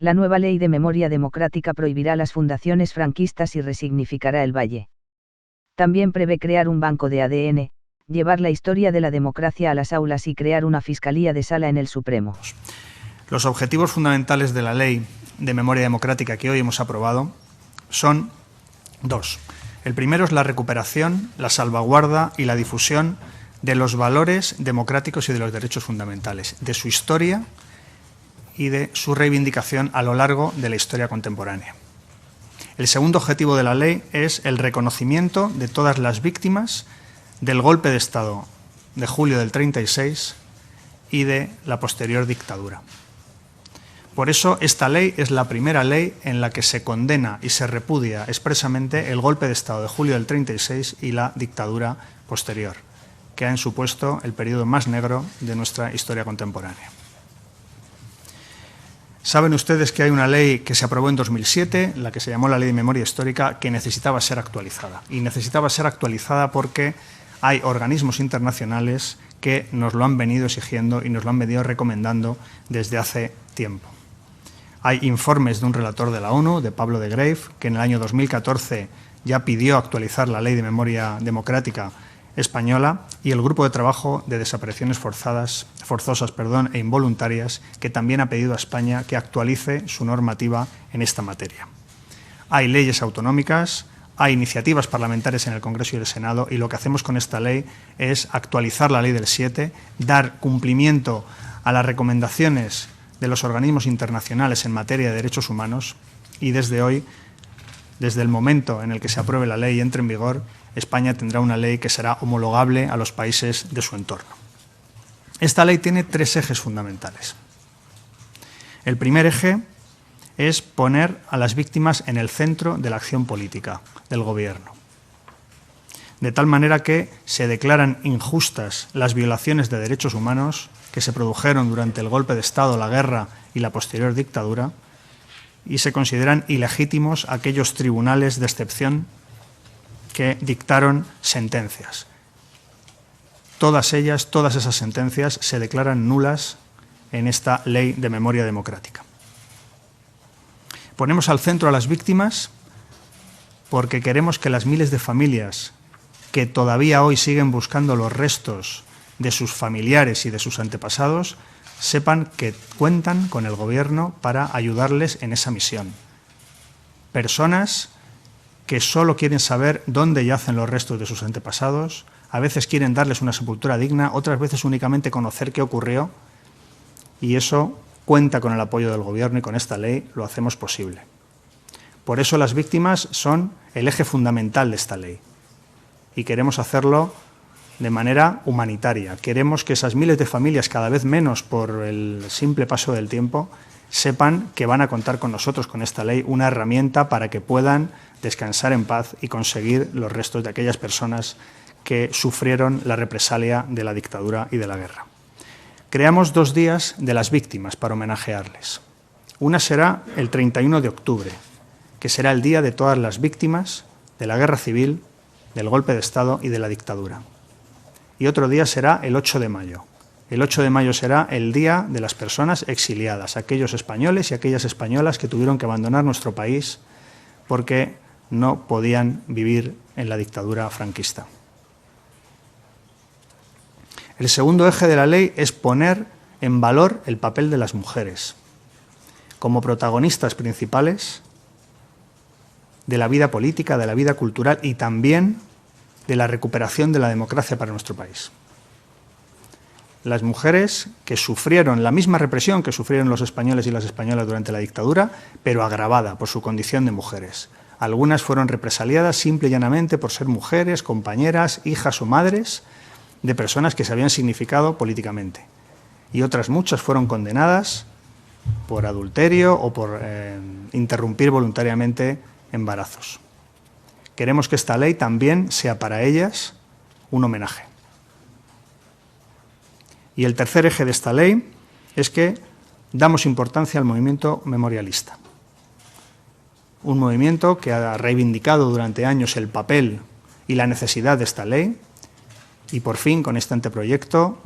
La nueva Ley de Memoria Democrática prohibirá las fundaciones franquistas y resignificará el Valle. También prevé crear un banco de ADN, llevar la historia de la democracia a las aulas y crear una Fiscalía de Sala en el Supremo. Los objetivos fundamentales de la Ley de Memoria Democrática que hoy hemos aprobado son dos. El primero es la recuperación, la salvaguarda y la difusión de los valores democráticos y de los derechos fundamentales, de su historia y de su reivindicación a lo largo de la historia contemporánea. El segundo objetivo de la ley es el reconocimiento de todas las víctimas del golpe de Estado de julio del 36 y de la posterior dictadura. Por eso, esta ley es la primera ley en la que se condena y se repudia expresamente el golpe de Estado de julio del 36 y la dictadura posterior, que han supuesto el periodo más negro de nuestra historia contemporánea. Saben ustedes que hay una ley que se aprobó en 2007, la que se llamó la Ley de Memoria Histórica, que necesitaba ser actualizada. Y necesitaba ser actualizada porque hay organismos internacionales que nos lo han venido exigiendo y nos lo han venido recomendando desde hace tiempo. Hay informes de un relator de la ONU, de Pablo de Greve, que en el año 2014 ya pidió actualizar la Ley de Memoria Democrática española, y el Grupo de Trabajo de Desapariciones Forzosas e Involuntarias, que también ha pedido a España que actualice su normativa en esta materia. Hay leyes autonómicas, hay iniciativas parlamentarias en el Congreso y el Senado, y lo que hacemos con esta ley es actualizar la Ley del 7, dar cumplimiento a las recomendaciones de los organismos internacionales en materia de derechos humanos, y desde hoy, desde el momento en el que se apruebe la ley y entre en vigor, España tendrá una ley que será homologable a los países de su entorno. Esta ley tiene tres ejes fundamentales. El primer eje es poner a las víctimas en el centro de la acción política del Gobierno, de tal manera que se declaran injustas las violaciones de derechos humanos que se produjeron durante el golpe de Estado, la guerra y la posterior dictadura, y se consideran ilegítimos aquellos tribunales de excepción que dictaron sentencias. Todas esas sentencias se declaran nulas en esta Ley de Memoria Democrática. Ponemos al centro a las víctimas porque queremos que las miles de familias que todavía hoy siguen buscando los restos de sus familiares y de sus antepasados sepan que cuentan con el Gobierno para ayudarles en esa misión. Personas que solo quieren saber dónde yacen los restos de sus antepasados, a veces quieren darles una sepultura digna, otras veces únicamente conocer qué ocurrió, y eso cuenta con el apoyo del Gobierno, y con esta ley lo hacemos posible. Por eso las víctimas son el eje fundamental de esta ley, y queremos hacerlo de manera humanitaria. Queremos que esas miles de familias, cada vez menos por el simple paso del tiempo, sepan que van a contar con nosotros, con esta ley, una herramienta para que puedan descansar en paz y conseguir los restos de aquellas personas que sufrieron la represalia de la dictadura y de la guerra. Creamos 2 días de las víctimas para homenajearles. Una será el 31 de octubre, que será el día de todas las víctimas de la guerra civil, del golpe de Estado y de la dictadura. Y otro día será el 8 de mayo. El 8 de mayo será el día de las personas exiliadas, aquellos españoles y aquellas españolas que tuvieron que abandonar nuestro país porque no podían vivir en la dictadura franquista. El segundo eje de la ley es poner en valor el papel de las mujeres como protagonistas principales de la vida política, de la vida cultural y también de la recuperación de la democracia para nuestro país. Las mujeres que sufrieron la misma represión que sufrieron los españoles y las españolas durante la dictadura, pero agravada por su condición de mujeres. Algunas fueron represaliadas simple y llanamente por ser mujeres, compañeras, hijas o madres de personas que se habían significado políticamente. Y otras muchas fueron condenadas por adulterio o por interrumpir voluntariamente embarazos. Queremos que esta ley también sea para ellas un homenaje. Y el tercer eje de esta ley es que damos importancia al movimiento memorialista. Un movimiento que ha reivindicado durante años el papel y la necesidad de esta ley, y por fin con este anteproyecto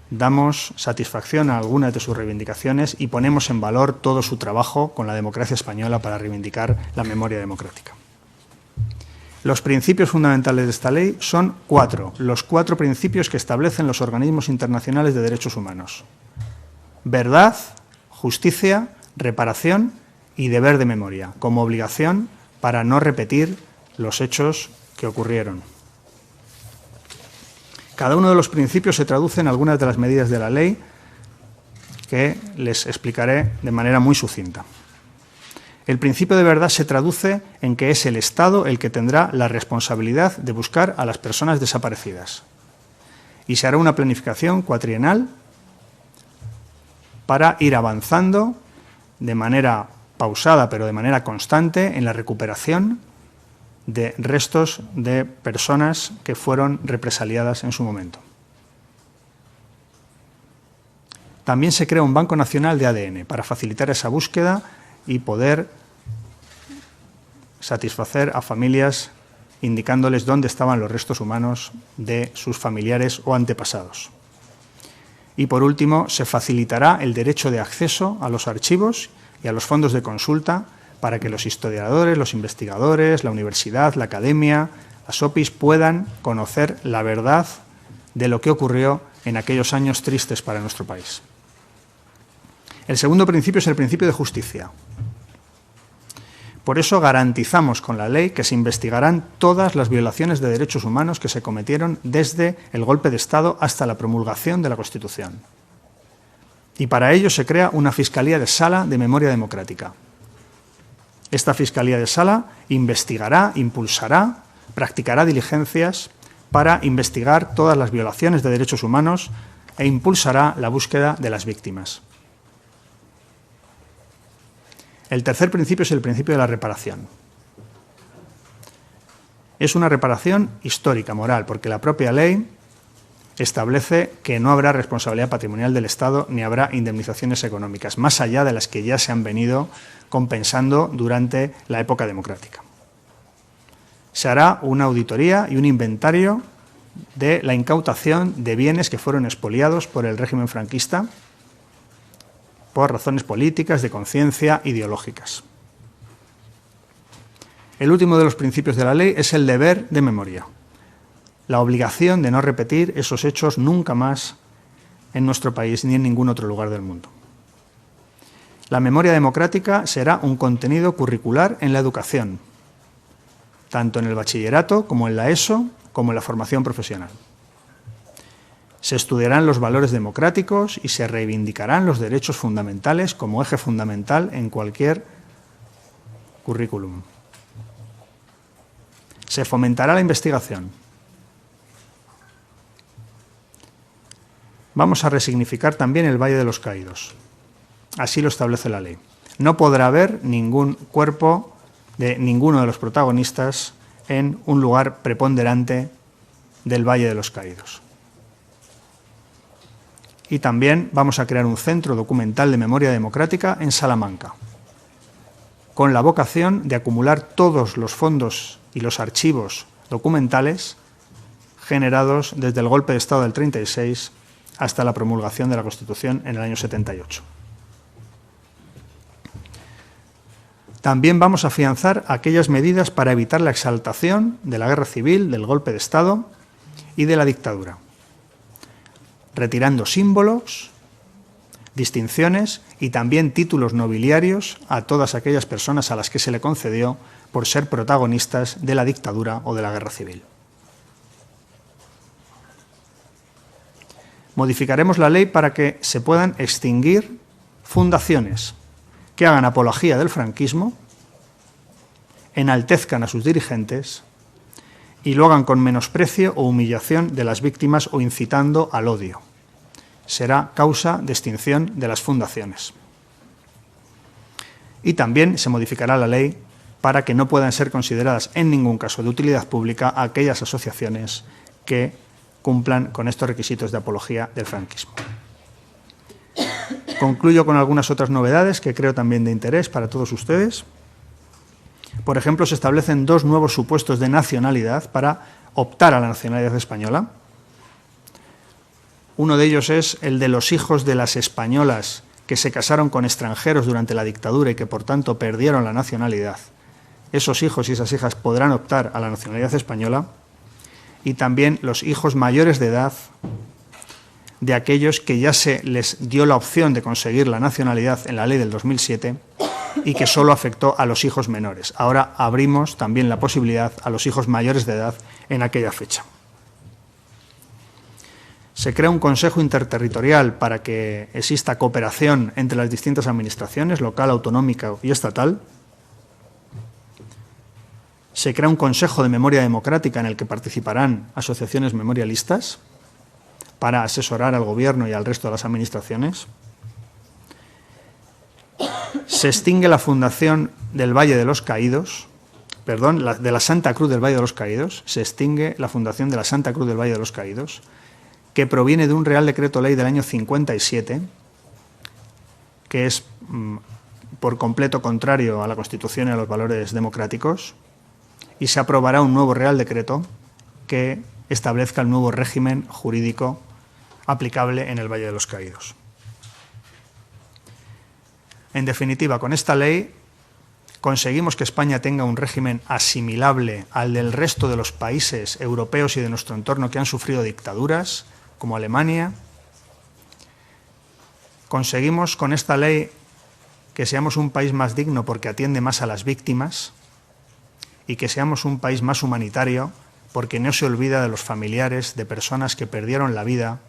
damos satisfacción a algunas de sus reivindicaciones y ponemos en valor todo su trabajo con la democracia española para reivindicar la memoria democrática. Los principios fundamentales de esta ley son 4, los 4 principios que establecen los organismos internacionales de derechos humanos: verdad, justicia, reparación y deber de memoria, como obligación para no repetir los hechos que ocurrieron. Cada uno de los principios se traduce en algunas de las medidas de la ley que les explicaré de manera muy sucinta. El principio de verdad se traduce en que es el Estado el que tendrá la responsabilidad de buscar a las personas desaparecidas. Y se hará una planificación cuatrienal para ir avanzando de manera pausada, pero de manera constante, en la recuperación de restos de personas que fueron represaliadas en su momento. También se crea un Banco Nacional de ADN para facilitar esa búsqueda y poder satisfacer a familias indicándoles dónde estaban los restos humanos de sus familiares o antepasados. Y por último, se facilitará el derecho de acceso a los archivos y a los fondos de consulta para que los historiadores, los investigadores, la universidad, la academia, las OPIs puedan conocer la verdad de lo que ocurrió en aquellos años tristes para nuestro país. El segundo principio es el principio de justicia. Por eso garantizamos con la ley que se investigarán todas las violaciones de derechos humanos que se cometieron desde el golpe de Estado hasta la promulgación de la Constitución. Y para ello se crea una Fiscalía de Sala de Memoria Democrática. Esta Fiscalía de Sala investigará, impulsará, practicará diligencias para investigar todas las violaciones de derechos humanos e impulsará la búsqueda de las víctimas. El tercer principio es el principio de la reparación. Es una reparación histórica, moral, porque la propia ley establece que no habrá responsabilidad patrimonial del Estado ni habrá indemnizaciones económicas, más allá de las que ya se han venido compensando durante la época democrática. Se hará una auditoría y un inventario de la incautación de bienes que fueron expoliados por el régimen franquista por razones políticas, de conciencia, ideológicas. El último de los principios de la ley es el deber de memoria, la obligación de no repetir esos hechos nunca más en nuestro país ni en ningún otro lugar del mundo. La memoria democrática será un contenido curricular en la educación, tanto en el bachillerato como en la ESO, como en la formación profesional. Se estudiarán los valores democráticos y se reivindicarán los derechos fundamentales como eje fundamental en cualquier currículum. Se fomentará la investigación. Vamos a resignificar también el Valle de los Caídos. Así lo establece la ley. No podrá haber ningún cuerpo de ninguno de los protagonistas en un lugar preponderante del Valle de los Caídos. Y también vamos a crear un centro documental de memoria democrática en Salamanca, con la vocación de acumular todos los fondos y los archivos documentales generados desde el golpe de Estado del 36 hasta la promulgación de la Constitución en el año 78. También vamos a afianzar aquellas medidas para evitar la exaltación de la guerra civil, del golpe de Estado y de la dictadura, retirando símbolos, distinciones y también títulos nobiliarios a todas aquellas personas a las que se le concedió por ser protagonistas de la dictadura o de la guerra civil. Modificaremos la ley para que se puedan extinguir fundaciones que hagan apología del franquismo, enaltezcan a sus dirigentes y lo hagan con menosprecio o humillación de las víctimas o incitando al odio. Será causa de extinción de las fundaciones. Y también se modificará la ley para que no puedan ser consideradas en ningún caso de utilidad pública aquellas asociaciones que cumplan con estos requisitos de apología del franquismo. Concluyo con algunas otras novedades que creo también de interés para todos ustedes. Por ejemplo, se establecen 2 nuevos supuestos de nacionalidad para optar a la nacionalidad española. Uno de ellos es el de los hijos de las españolas que se casaron con extranjeros durante la dictadura y que, por tanto, perdieron la nacionalidad. Esos hijos y esas hijas podrán optar a la nacionalidad española. Y también los hijos mayores de edad de aquellos que ya se les dio la opción de conseguir la nacionalidad en la ley del 2007 y que solo afectó a los hijos menores. Ahora abrimos también la posibilidad a los hijos mayores de edad en aquella fecha. Se crea un consejo interterritorial para que exista cooperación entre las distintas administraciones, local, autonómica y estatal. Se crea un consejo de memoria democrática en el que participarán asociaciones memorialistas para asesorar al Gobierno y al resto de las administraciones. Se extingue la Fundación del Valle de los Caídos, de la Santa Cruz del Valle de los Caídos, se extingue la Fundación de la Santa Cruz del Valle de los Caídos, que proviene de un Real Decreto Ley del año 57, que es por completo contrario a la Constitución y a los valores democráticos, y se aprobará un nuevo Real Decreto que establezca el nuevo régimen jurídico aplicable en el Valle de los Caídos. En definitiva, con esta ley conseguimos que España tenga un régimen asimilable al del resto de los países europeos y de nuestro entorno que han sufrido dictaduras, como Alemania. Conseguimos con esta ley que seamos un país más digno porque atiende más a las víctimas y que seamos un país más humanitario porque no se olvida de los familiares de personas que perdieron la vida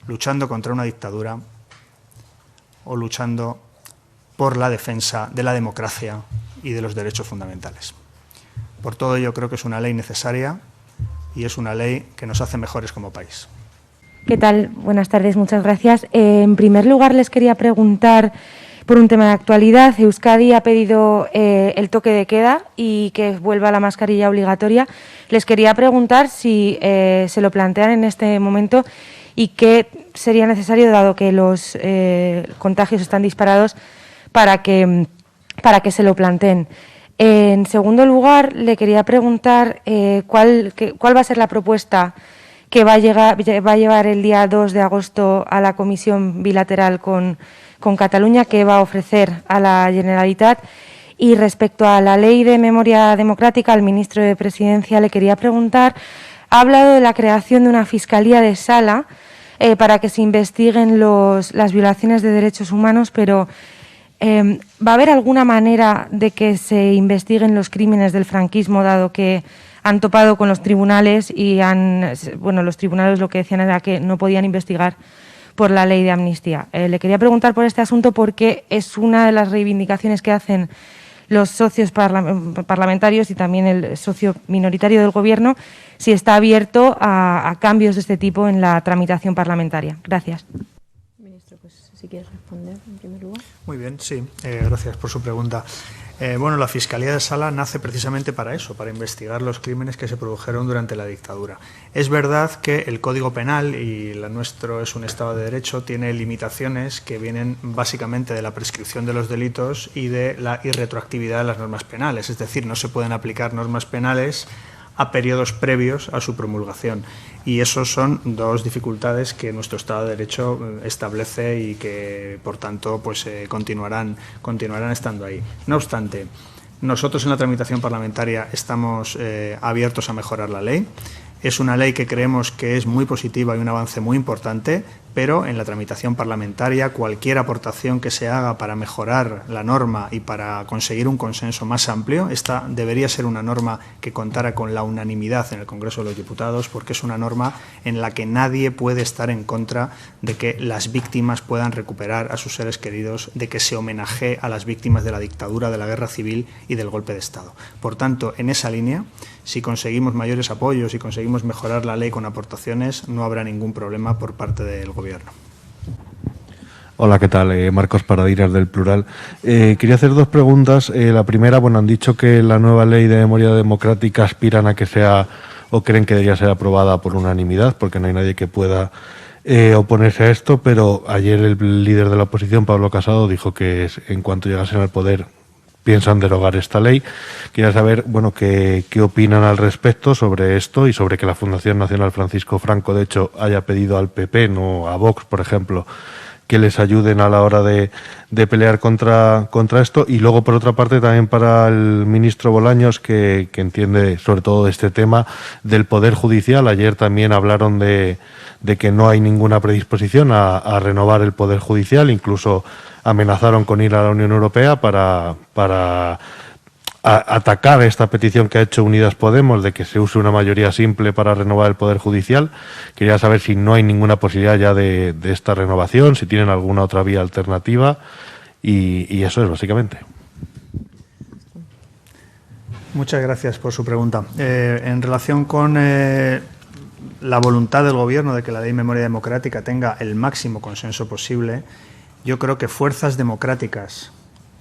luchando contra una dictadura o luchando por la defensa de la democracia y de los derechos fundamentales. Por todo ello, creo que es una ley necesaria y es una ley que nos hace mejores como país. ¿Qué tal? Buenas tardes, muchas gracias. En primer lugar, les quería preguntar por un tema de actualidad. Euskadi ha pedido el toque de queda y que vuelva la mascarilla obligatoria. Les quería preguntar si se lo plantean en este momento y qué sería necesario, dado que los contagios están disparados, para que se lo planteen. En segundo lugar, le quería preguntar cuál va a ser la propuesta que va a llevar el día 2 de agosto a la Comisión Bilateral con Cataluña, que va a ofrecer a la Generalitat. Y respecto a la Ley de Memoria Democrática, al ministro de Presidencia le quería preguntar, ha hablado de la creación de una Fiscalía de Sala para que se investiguen las violaciones de derechos humanos, pero ¿va a haber alguna manera de que se investiguen los crímenes del franquismo, dado que han topado con los tribunales y los tribunales lo que decían era que no podían investigar por la ley de amnistía? Le quería preguntar por este asunto porque es una de las reivindicaciones que hacen los socios parlamentarios y también el socio minoritario del Gobierno, si está abierto a cambios de este tipo en la tramitación parlamentaria. Gracias. Ministro, pues si quieres responder en primer lugar. Muy bien, sí, gracias por su pregunta. La Fiscalía de Sala nace precisamente para eso, para investigar los crímenes que se produjeron durante la dictadura. Es verdad que el Código Penal, y el nuestro es un Estado de Derecho, tiene limitaciones que vienen básicamente de la prescripción de los delitos y de la irretroactividad de las normas penales. Es decir, no se pueden aplicar normas penales a periodos previos a su promulgación. Y esos son dos dificultades que nuestro Estado de Derecho establece y que, por tanto, continuarán estando ahí. No obstante, nosotros en la tramitación parlamentaria estamos abiertos a mejorar la ley. Es una ley que creemos que es muy positiva y un avance muy importante, pero en la tramitación parlamentaria cualquier aportación que se haga para mejorar la norma y para conseguir un consenso más amplio, esta debería ser una norma que contara con la unanimidad en el Congreso de los Diputados, porque es una norma en la que nadie puede estar en contra de que las víctimas puedan recuperar a sus seres queridos, de que se homenajee a las víctimas de la dictadura, de la guerra civil y del golpe de Estado. Por tanto, en esa línea, si conseguimos mayores apoyos y conseguimos mejorar la ley con aportaciones, no habrá ningún problema por parte del Gobierno. Hola, ¿qué tal? Marcos Paradiras, del Plural. Quería hacer dos preguntas. La primera, han dicho que la nueva ley de memoria democrática aspiran a que sea, o creen que debería ser aprobada por unanimidad, porque no hay nadie que pueda oponerse a esto, pero ayer el líder de la oposición, Pablo Casado, dijo que en cuanto llegasen al poder piensan derogar esta ley. Quería saber, bueno, qué opinan al respecto sobre esto y sobre que la Fundación Nacional Francisco Franco, de hecho, haya pedido al PP, no a Vox, por ejemplo, que les ayuden a la hora de pelear contra esto. Y luego, por otra parte, también para el ministro Bolaños, que entiende sobre todo este tema del Poder Judicial. Ayer también hablaron de que no hay ninguna predisposición a renovar el Poder Judicial, incluso amenazaron con ir a la Unión Europea para atacar esta petición que ha hecho Unidas Podemos de que se use una mayoría simple para renovar el Poder Judicial. Quería saber si no hay ninguna posibilidad ya de esta renovación, si tienen alguna otra vía alternativa, y eso es básicamente. Muchas gracias por su pregunta. En relación con la voluntad del Gobierno de que la Ley de Memoria Democrática tenga el máximo consenso posible, yo creo que fuerzas democráticas,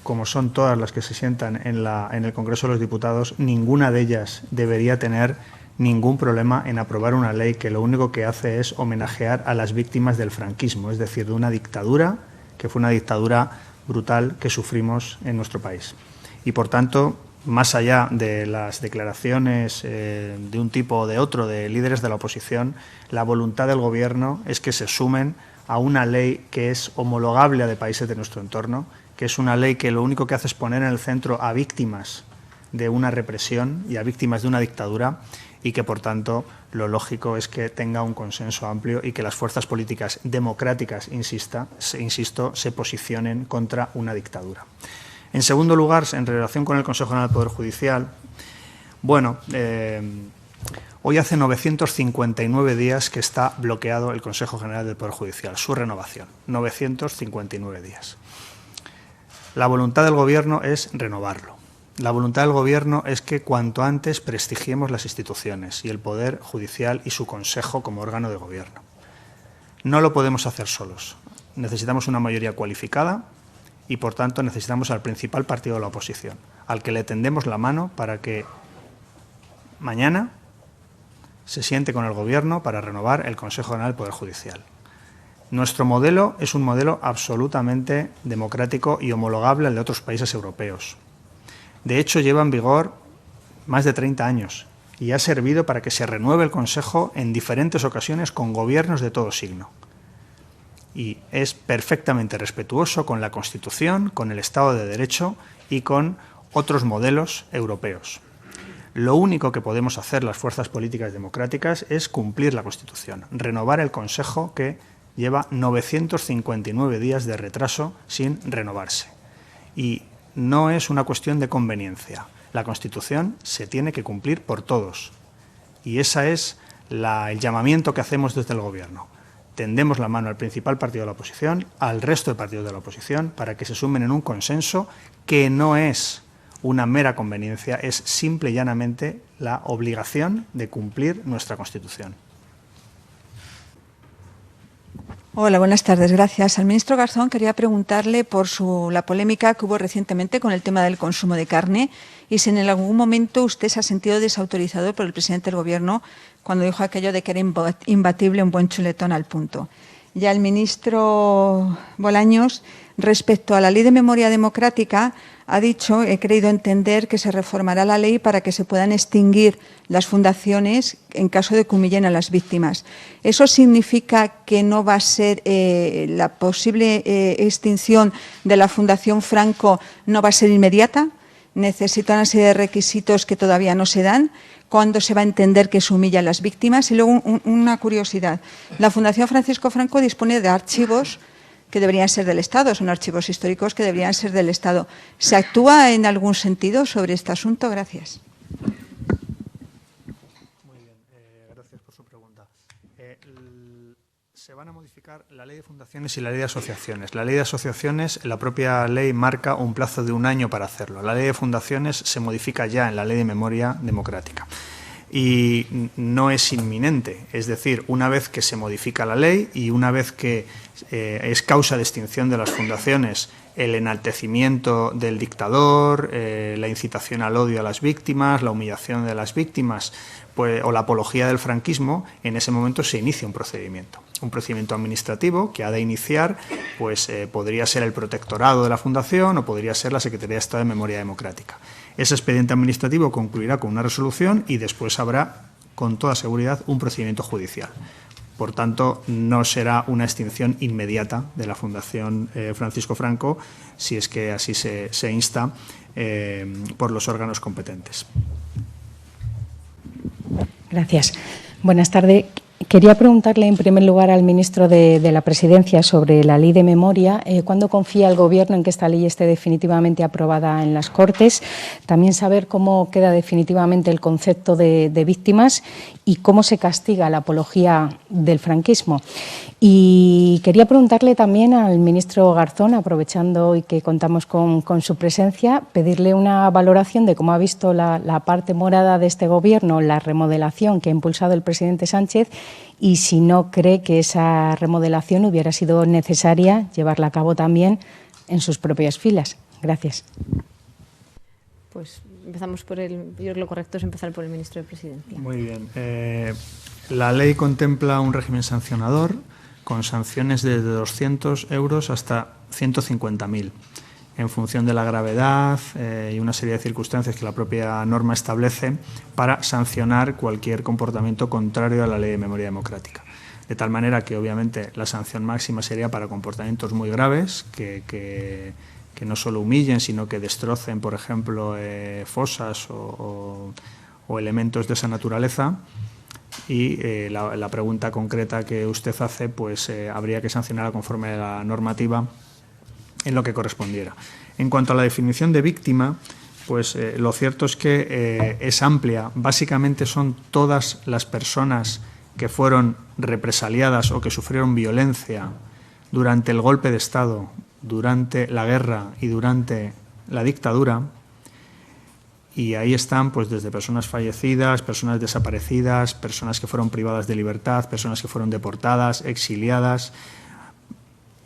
como son todas las que se sientan en el Congreso de los Diputados, ninguna de ellas debería tener ningún problema en aprobar una ley que lo único que hace es homenajear a las víctimas del franquismo, es decir, de una dictadura que fue una dictadura brutal que sufrimos en nuestro país. Y, por tanto, más allá de las declaraciones de un tipo o de otro de líderes de la oposición, la voluntad del Gobierno es que se sumen a una ley que es homologable a de países de nuestro entorno, que es una ley que lo único que hace es poner en el centro a víctimas de una represión y a víctimas de una dictadura, y que, por tanto, lo lógico es que tenga un consenso amplio y que las fuerzas políticas democráticas, insisto, se posicionen contra una dictadura. En segundo lugar, en relación con el Consejo General del Poder Judicial, bueno, hoy hace 959 días que está bloqueado el Consejo General del Poder Judicial, su renovación, 959 días. La voluntad del Gobierno es renovarlo. La voluntad del Gobierno es que cuanto antes prestigiemos las instituciones y el Poder Judicial y su Consejo como órgano de Gobierno. No lo podemos hacer solos. Necesitamos una mayoría cualificada y, por tanto, necesitamos al principal partido de la oposición, al que le tendemos la mano para que mañana se siente con el Gobierno para renovar el Consejo General del Poder Judicial. Nuestro modelo es un modelo absolutamente democrático y homologable al de otros países europeos. De hecho, lleva en vigor más de 30 años y ha servido para que se renueve el Consejo en diferentes ocasiones con gobiernos de todo signo. Y es perfectamente respetuoso con la Constitución, con el Estado de Derecho y con otros modelos europeos. Lo único que podemos hacer las fuerzas políticas democráticas es cumplir la Constitución, renovar el Consejo que lleva 959 días de retraso sin renovarse. Y no es una cuestión de conveniencia. La Constitución se tiene que cumplir por todos. Y ese es el llamamiento que hacemos desde el Gobierno. Tendemos la mano al principal partido de la oposición, al resto de partidos de la oposición, para que se sumen en un consenso que no es una mera conveniencia, es simple y llanamente la obligación de cumplir nuestra Constitución. Hola, buenas tardes. Gracias. Al ministro Garzón quería preguntarle por la polémica que hubo recientemente con el tema del consumo de carne y si en algún momento usted se ha sentido desautorizado por el presidente del Gobierno cuando dijo aquello de que era imbatible un buen chuletón al punto. Ya el ministro Bolaños, respecto a la Ley de Memoria Democrática, ha dicho, he creído entender, que se reformará la ley para que se puedan extinguir las fundaciones en caso de que humillen a las víctimas. ¿Eso significa que no va a ser la posible extinción de la Fundación Franco no va a ser inmediata? ¿Necesita una serie de requisitos que todavía no se dan? ¿Cuándo se va a entender que se humilla a las víctimas? Y luego una curiosidad. La Fundación Francisco Franco dispone de archivos que deberían ser del Estado, son archivos históricos que deberían ser del Estado. ¿Se actúa en algún sentido sobre este asunto? Gracias. Muy bien, gracias por su pregunta. Se van a modificar la Ley de Fundaciones y la Ley de Asociaciones. La Ley de Asociaciones, la propia ley marca un plazo de 1 año para hacerlo. La Ley de Fundaciones se modifica ya en la Ley de Memoria Democrática. Y no es inminente, es decir, una vez que se modifica la ley y una vez que es causa de extinción de las fundaciones el enaltecimiento del dictador, la incitación al odio a las víctimas, la humillación de las víctimas, pues, o la apología del franquismo, en ese momento se inicia un procedimiento administrativo que ha de iniciar, pues podría ser el protectorado de la fundación o podría ser la Secretaría de Estado de Memoria Democrática. Ese expediente administrativo concluirá con una resolución y después habrá, con toda seguridad, un procedimiento judicial. Por tanto, no será una extinción inmediata de la Fundación Francisco Franco, si es que así se insta por los órganos competentes. Gracias. Buenas tardes. Quería preguntarle en primer lugar al ministro de la Presidencia sobre la ley de memoria. ¿Cuándo confía el Gobierno en que esta ley esté definitivamente aprobada en las Cortes? También saber cómo queda definitivamente el concepto de víctimas y cómo se castiga la apología del franquismo. Y quería preguntarle también al ministro Garzón, aprovechando hoy que contamos con su presencia, pedirle una valoración de cómo ha visto la parte morada de este Gobierno, la remodelación que ha impulsado el presidente Sánchez, y si no cree que esa remodelación hubiera sido necesaria llevarla a cabo también en sus propias filas. Gracias. Pues empezamos por yo creo que lo correcto es empezar por el ministro de Presidencia. Muy bien. La ley contempla un régimen sancionador con sanciones desde 200 euros hasta 150.000, en función de la gravedad y una serie de circunstancias que la propia norma establece para sancionar cualquier comportamiento contrario a la Ley de Memoria Democrática. De tal manera que, obviamente, la sanción máxima sería para comportamientos muy graves, que no solo humillen, sino que destrocen, por ejemplo, fosas o elementos de esa naturaleza. Y la pregunta concreta que usted hace, pues habría que sancionarla conforme a la normativa en lo que correspondiera. En cuanto a la definición de víctima, pues lo cierto es que es amplia. Básicamente son todas las personas que fueron represaliadas o que sufrieron violencia durante el golpe de Estado, durante la guerra y durante la dictadura. Y ahí están, pues, desde personas fallecidas, personas desaparecidas, personas que fueron privadas de libertad, personas que fueron deportadas, exiliadas,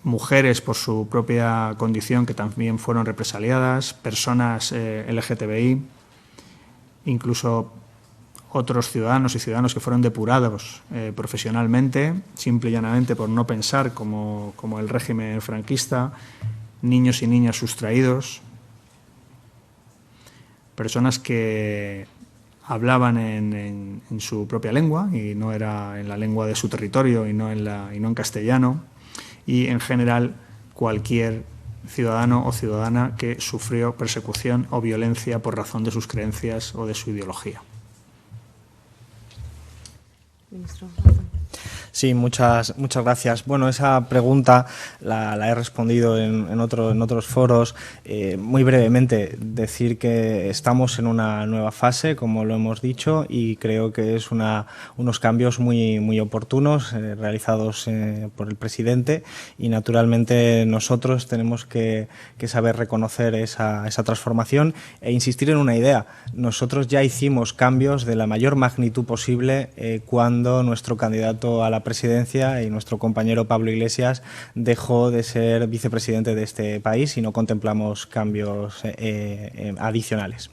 mujeres por su propia condición que también fueron represaliadas, personas LGTBI, incluso otros ciudadanos y ciudadanos que fueron depurados profesionalmente, simple y llanamente por no pensar como el régimen franquista, niños y niñas sustraídos, personas que hablaban en su propia lengua y no era en la lengua de su territorio y no en castellano, y en general cualquier ciudadano o ciudadana que sufrió persecución o violencia por razón de sus creencias o de su ideología. Ministro. Sí, muchas gracias. Bueno, esa pregunta la he respondido en otros foros. Muy brevemente, decir que estamos en una nueva fase, como lo hemos dicho, y creo que es unos cambios muy oportunos realizados por el presidente, y naturalmente nosotros tenemos que saber reconocer esa transformación e insistir en una idea. Nosotros ya hicimos cambios de la mayor magnitud posible cuando nuestro candidato a la presidencia y nuestro compañero Pablo Iglesias dejó de ser vicepresidente de este país y no contemplamos cambios adicionales.